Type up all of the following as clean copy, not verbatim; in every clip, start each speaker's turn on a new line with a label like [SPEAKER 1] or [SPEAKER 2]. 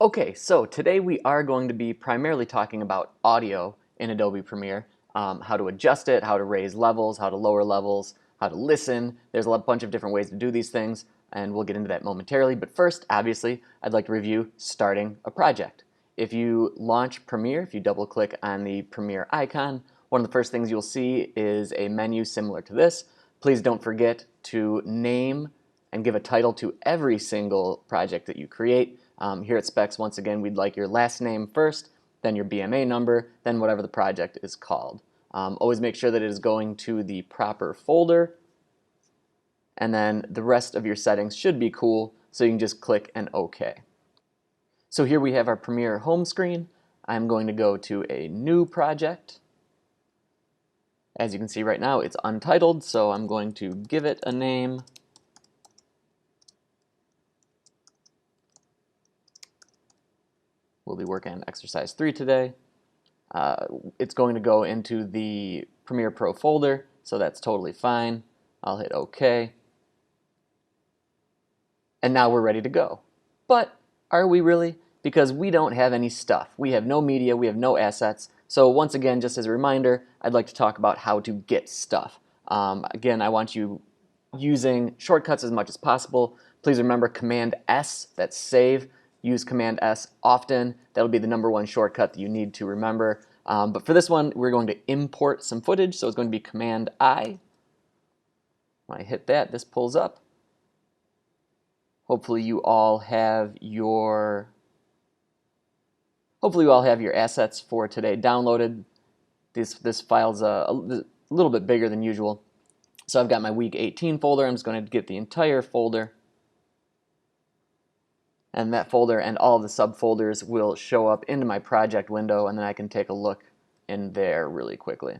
[SPEAKER 1] Okay, so today we are going to be primarily talking about audio in Adobe Premiere, how to adjust it, how to raise levels, how to lower levels, how to listen. There's a bunch of different ways to do these things, and we'll get into that momentarily. But first, obviously, I'd like to review starting a project. If you launch Premiere, if you double-click on the Premiere icon, one of the first things you'll see is a menu similar to this. Please don't forget to name and give a title to every single project that you create. Here at Specs, once again, we'd like your last name first, then your BMA number, then whatever the project is called. Always make sure that it is going to the proper folder, and then the rest of your settings should be cool, so you can just click and OK. So here we have our Premiere home screen. I'm going to go to a new project. As you can see right now, it's untitled, so I'm going to give it a name. We'll be working on exercise 3 today. It's going to go into the Premiere Pro folder, so that's totally fine. I'll hit OK. And now we're ready to go. But are we really? Because we don't have any stuff. We have no media, we have no assets. So once again, just as a reminder, I'd like to talk about how to get stuff. Again, I want you using shortcuts as much as possible. Please remember Command S, that's save. Use Command S often. That'll be the #1 shortcut that you need to remember. But for this one, we're going to import some footage, so it's going to be Command I. When I hit that, this pulls up. Hopefully you all have your assets for today downloaded. This file's a little bit bigger than usual. So I've got my week 18 folder. I'm just going to get the entire folder. And that folder and all of the subfolders will show up into my project window, and then I can take a look in there really quickly.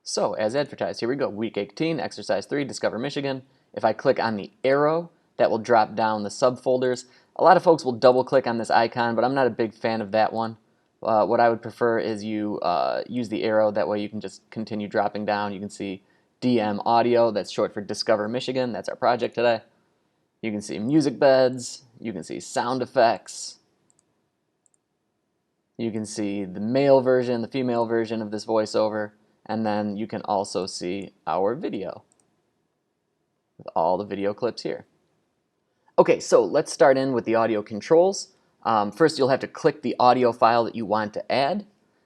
[SPEAKER 1] So as advertised, here we go. Week 18, exercise 3, Discover Michigan. If I click on the arrow, that will drop down the subfolders. A lot of folks will double click on this icon, but I'm not a big fan of that one. What I would prefer is you use the arrow. That way you can just continue dropping down. You can see DM Audio, that's short for Discover Michigan. That's our project today. You can see music beds. You can see sound effects. You can see the male version, the female version of this voiceover. And then you can also see our video with all the video clips here. Okay, so let's start in with the audio controls. First, you'll have to click the audio file that you want to add.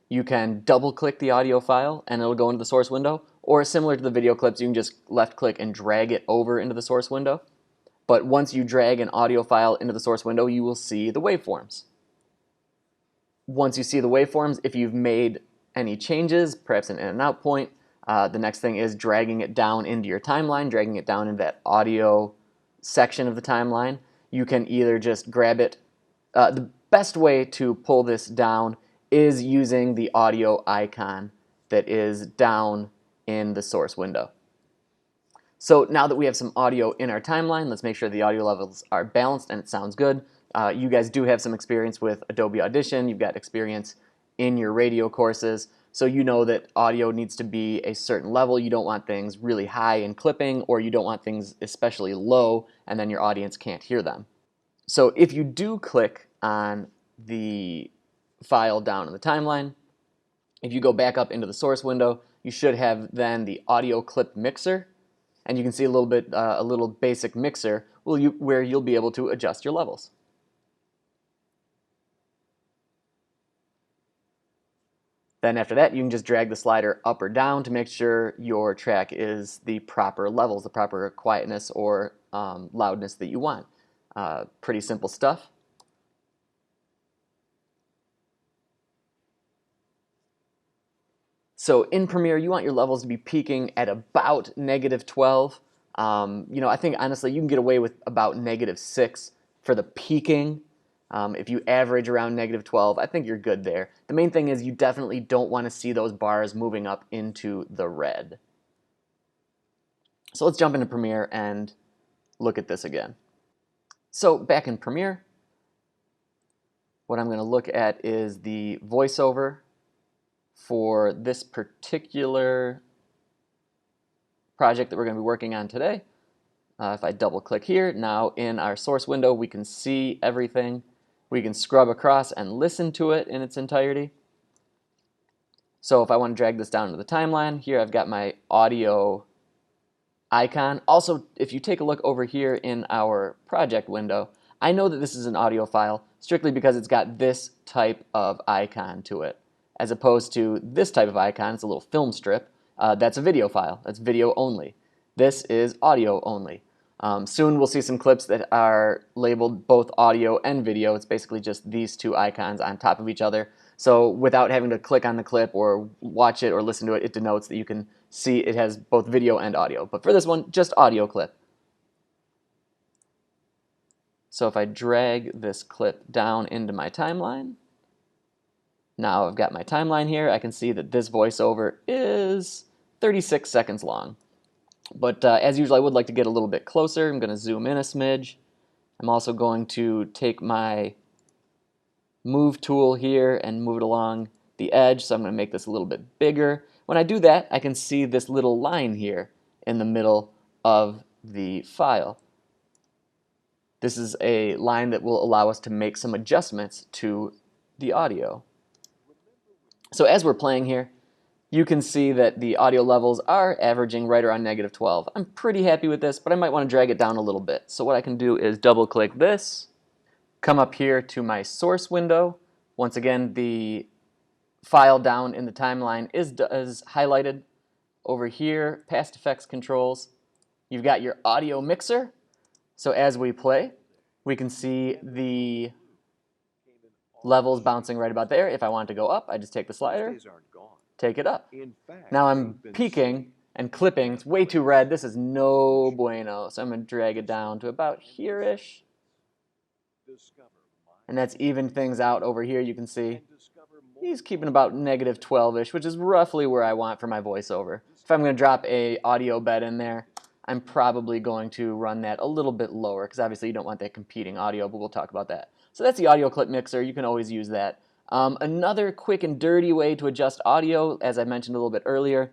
[SPEAKER 1] You can double-click the audio file, and it'll go into the source window. Or similar to the video clips, you can just left-click and drag it over into the source window. But once you drag an audio file into the source window, you will see the waveforms. Once you see the waveforms, if you've made any changes, perhaps an in and out point, the next thing is dragging it down into your timeline, dragging it down into that audio section of the timeline. You can either just grab it. The best way to pull this down is using the audio icon that is down in the source window. So now that we have some audio in our timeline, let's make sure the audio levels are balanced and it sounds good. You guys do have some experience with Adobe Audition. You've got experience in your radio courses, so you know that audio needs to be a certain level. You don't want things really high and clipping, or you don't want things especially low and then your audience can't hear them. So if you do click on the file down in the timeline, if you go back up into the source window, you should have then the audio clip mixer, and you can see a little basic mixer where you'll be able to adjust your levels. Then after that, you can just drag the slider up or down to make sure your track is the proper levels, the proper quietness or loudness that you want. Pretty simple stuff. So in Premiere, you want your levels to be peaking at about -12. I think honestly you can get away with about -6 for the peaking. If you average around -12, I think you're good there. The main thing is you definitely don't want to see those bars moving up into the red. So let's jump into Premiere and look at this again. So back in Premiere, what I'm going to look at is the voiceover for this particular project that we're going to be working on today. If I double click here, now in our source window we can see everything. We can scrub across and listen to it in its entirety. So if I want to drag this down to the timeline, here I've got my audio icon. Also, if you take a look over here in our project window, I know that this is an audio file strictly because it's got this type of icon to it, as opposed to this type of icon. It's a little film strip. That's a video file. That's video only. This is audio only. Soon we'll see some clips that are labeled both audio and video. It's basically just these two icons on top of each other. So without having to click on the clip or watch it or listen to it, it denotes that you can see it has both video and audio. But for this one, just audio clip. So if I drag this clip down into my timeline, now I've got my timeline here. I can see that this voiceover is 36 seconds long. But as usual, I would like to get a little bit closer. I'm going to zoom in a smidge. I'm also going to take my move tool here and move it along the edge. So I'm going to make this a little bit bigger. When I do that, I can see this little line here in the middle of the file. This is a line that will allow us to make some adjustments to the audio. So as we're playing here, you can see that the audio levels are averaging right around -12. I'm pretty happy with this, but I might want to drag it down a little bit. So what I can do is double click this, come up here to my source window. Once again, the file down in the timeline is highlighted over here, past effects controls. You've got your audio mixer. So as we play, we can see the levels bouncing right about there. If I want to go up, I just take the slider, take it up. Now I'm peaking and clipping. It's way too red. This is no bueno. So I'm going to drag it down to about here-ish. And that's evened things out over here. You can see he's keeping about -12-ish, which is roughly where I want for my voiceover. If I'm going to drop a audio bed in there, I'm probably going to run that a little bit lower because obviously you don't want that competing audio, but we'll talk about that. So that's the audio clip mixer. You can always use that. Another quick and dirty way to adjust audio, as I mentioned a little bit earlier,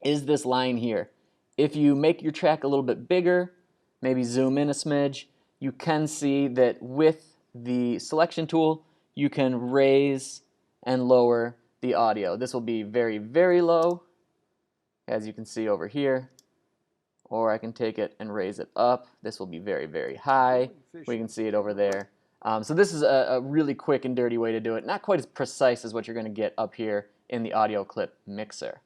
[SPEAKER 1] is this line here. If you make your track a little bit bigger, maybe zoom in a smidge, you can see that with the selection tool, you can raise and lower the audio. This will be very, very low, as you can see over here. Or I can take it and raise it up. This will be very, very high. We can see it over there. So this is a really quick and dirty way to do it. Not quite as precise as what you're going to get up here in the audio clip mixer.